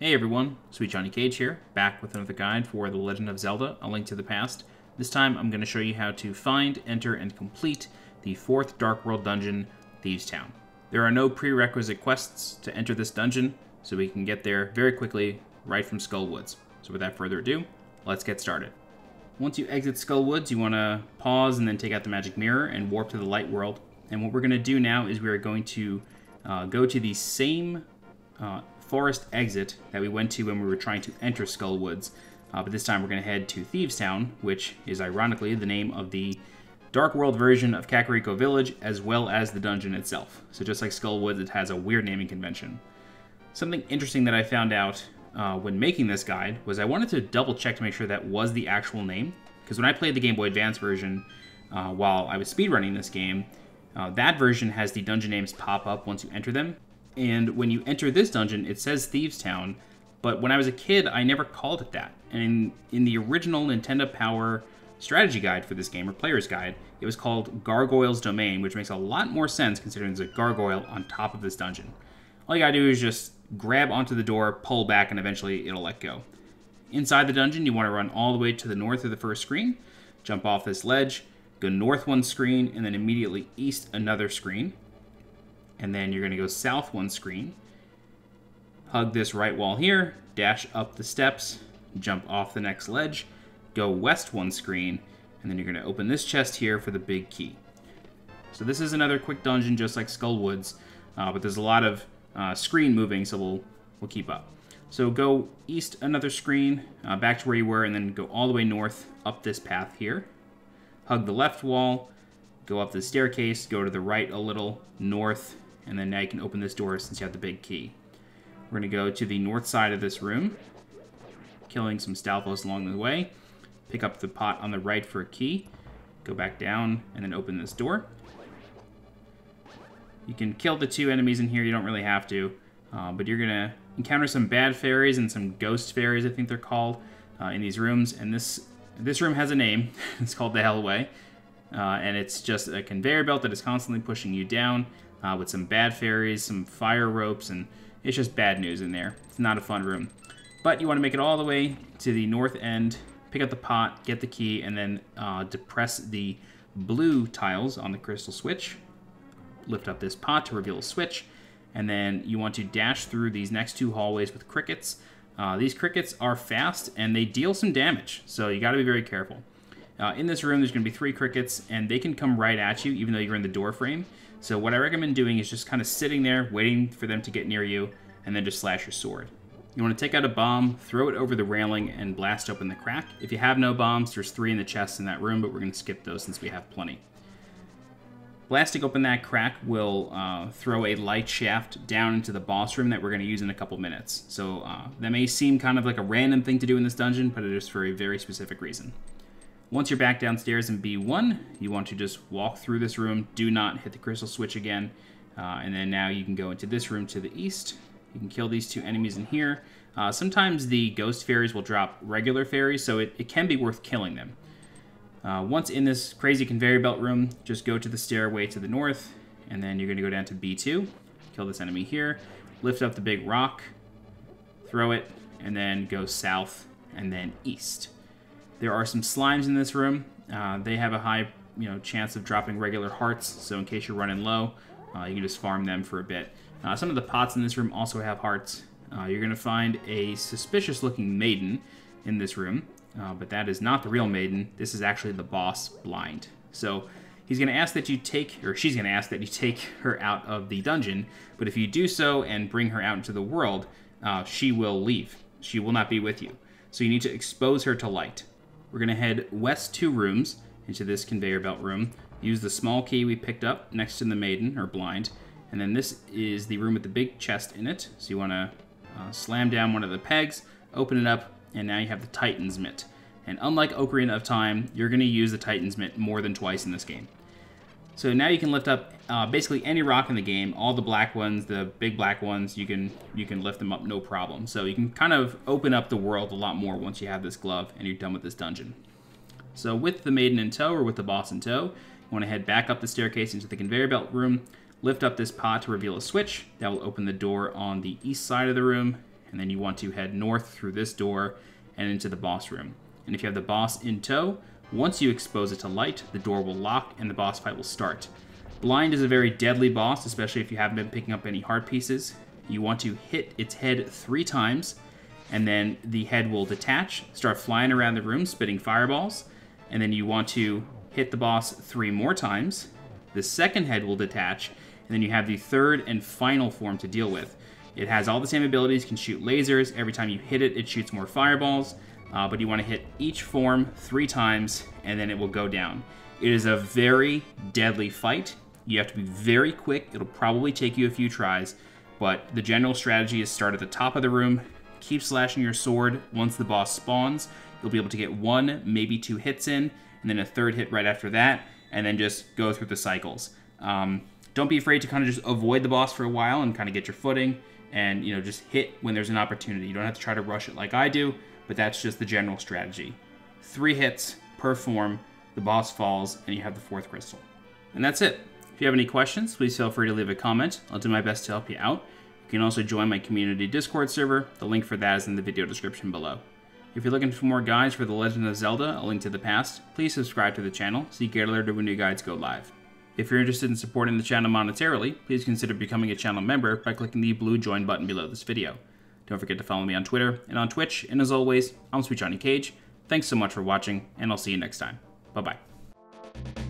Hey everyone, SweetJohnnyCage here, back with another guide for The Legend of Zelda: A Link to the Past. This time I'm going to show you how to find, enter, and complete the 4th Dark World dungeon, Thieves Town. There are no prerequisite quests to enter this dungeon, so we can get there very quickly right from Skull Woods. So without further ado, let's get started. Once you exit Skull Woods, you want to pause and then take out the magic mirror and warp to the light world. And what we're going to do now is we are going to go to the same forest exit that we went to when we were trying to enter Skull Woods, but this time we're going to head to Thieves Town, which is ironically the name of the Dark World version of Kakariko Village, as well as the dungeon itself. So just like Skull Woods, it has a weird naming convention. Something interesting that I found out when making this guide was I wanted to double check to make sure that was the actual name, because when I played the Game Boy Advance version while I was speedrunning this game, that version has the dungeon names pop up once you enter them. And when you enter this dungeon, it says Thieves Town, but when I was a kid, I never called it that. And in the original Nintendo Power strategy guide for this game, or player's guide, it was called Gargoyle's Domain, which makes a lot more sense considering there's a gargoyle on top of this dungeon. All you gotta do is just grab onto the door, pull back, and eventually it'll let go. Inside the dungeon, you want to run all the way to the north of the first screen, jump off this ledge, go north one screen, and then immediately east another screen. And then you're going to go south one screen, hug this right wall here, dash up the steps, jump off the next ledge, go west one screen, and then you're going to open this chest here for the big key. So this is another quick dungeon just like Skull Woods, but there's a lot of screen moving, so we'll keep up. So go east another screen, back to where you were, and then go all the way north up this path here. Hug the left wall, go up the staircase, go to the right a little, north, and then now you can open this door since you have the big key. We're going to go to the north side of this room, killing some Stalfos along the way. Pick up the pot on the right for a key. Go back down and then open this door. You can kill the 2 enemies in here, you don't really have to. But you're going to encounter some bad fairies and some ghost fairies, I think they're called, in these rooms. And this room has a name. It's called the Hellway. And it's just a conveyor belt that is constantly pushing you down. With some bad fairies, some fire ropes, and it's just bad news in there. It's not a fun room. But you want to make it all the way to the north end, pick up the pot, get the key, and then depress the blue tiles on the crystal switch. Lift up this pot to reveal a switch, and then you want to dash through these next 2 hallways with crickets. These crickets are fast, and they deal some damage, so you got to be very careful. In this room, there's going to be 3 crickets, and they can come right at you, even though you're in the door frame. So what I recommend doing is just kind of sitting there, waiting for them to get near you, and then just slash your sword. You want to take out a bomb, throw it over the railing, and blast open the crack. If you have no bombs, there's 3 in the chest in that room, but we're going to skip those since we have plenty. Blasting open that crack will throw a light shaft down into the boss room that we're going to use in a couple minutes. So that may seem kind of like a random thing to do in this dungeon, but it is for a very specific reason. Once you're back downstairs in B1, you want to just walk through this room, do not hit the crystal switch again, and then now you can go into this room to the east. You can kill these 2 enemies in here. Sometimes the ghost fairies will drop regular fairies, so it can be worth killing them. Once in this crazy conveyor belt room, just go to the stairway to the north, and then you're going to go down to B2, kill this enemy here, lift up the big rock, throw it, and then go south and then east. There are some slimes in this room. They have a high chance of dropping regular hearts, so in case you're running low, you can just farm them for a bit. Some of the pots in this room also have hearts. You're going to find a suspicious-looking maiden in this room, but that is not the real maiden. This is actually the boss, Blind. So he's going to ask that you take, or she's going to ask that you take her out of the dungeon, but if you do so and bring her out into the world, she will leave. She will not be with you. So you need to expose her to light. We're going to head west 2 rooms into this conveyor belt room. Use the small key we picked up next to the maiden, or Blind. And then this is the room with the big chest in it. So you want to slam down one of the pegs, open it up, and now you have the Titan's Mitt. And unlike Ocarina of Time, you're going to use the Titan's Mitt more than twice in this game. So now you can lift up basically any rock in the game. All the black ones, the big black ones, you can lift them up no problem. So you can kind of open up the world a lot more once you have this glove and you're done with this dungeon. So with the maiden in tow, or with the boss in tow, you want to head back up the staircase into the conveyor belt room, lift up this pot to reveal a switch. That will open the door on the east side of the room, and then you want to head north through this door and into the boss room. And if you have the boss in tow, once you expose it to light, the door will lock and the boss fight will start. Blind is a very deadly boss, especially if you haven't been picking up any heart pieces. You want to hit its head 3 times, and then the head will detach, start flying around the room, spitting fireballs, and then you want to hit the boss 3 more times. The second head will detach, and then you have the third and final form to deal with. It has all the same abilities, can shoot lasers. Every time you hit it, it shoots more fireballs, but you want to hit each form 3 times, and then it will go down. It is a very deadly fight. You have to be very quick. It'll probably take you a few tries, but the general strategy is start at the top of the room, keep slashing your sword. Once the boss spawns, you'll be able to get 1, maybe 2 hits in, and then a 3rd hit right after that, and then just go through the cycles. Don't be afraid to kind of just avoid the boss for a while and kind of get your footing, and just hit when there's an opportunity. You don't have to try to rush it like I do, but that's just the general strategy. 3 hits per form, the boss falls, and you have the 4th crystal. And that's it. If you have any questions, please feel free to leave a comment. I'll do my best to help you out. You can also join my community Discord server. The link for that is in the video description below. If you're looking for more guides for The Legend of Zelda, A Link to the Past, please subscribe to the channel so you get alerted when new guides go live. If you're interested in supporting the channel monetarily, please consider becoming a channel member by clicking the blue join button below this video. Don't forget to follow me on Twitter and on Twitch, and as always, I'm SweetJohnnyCage. Thanks so much for watching, and I'll see you next time. Bye-bye.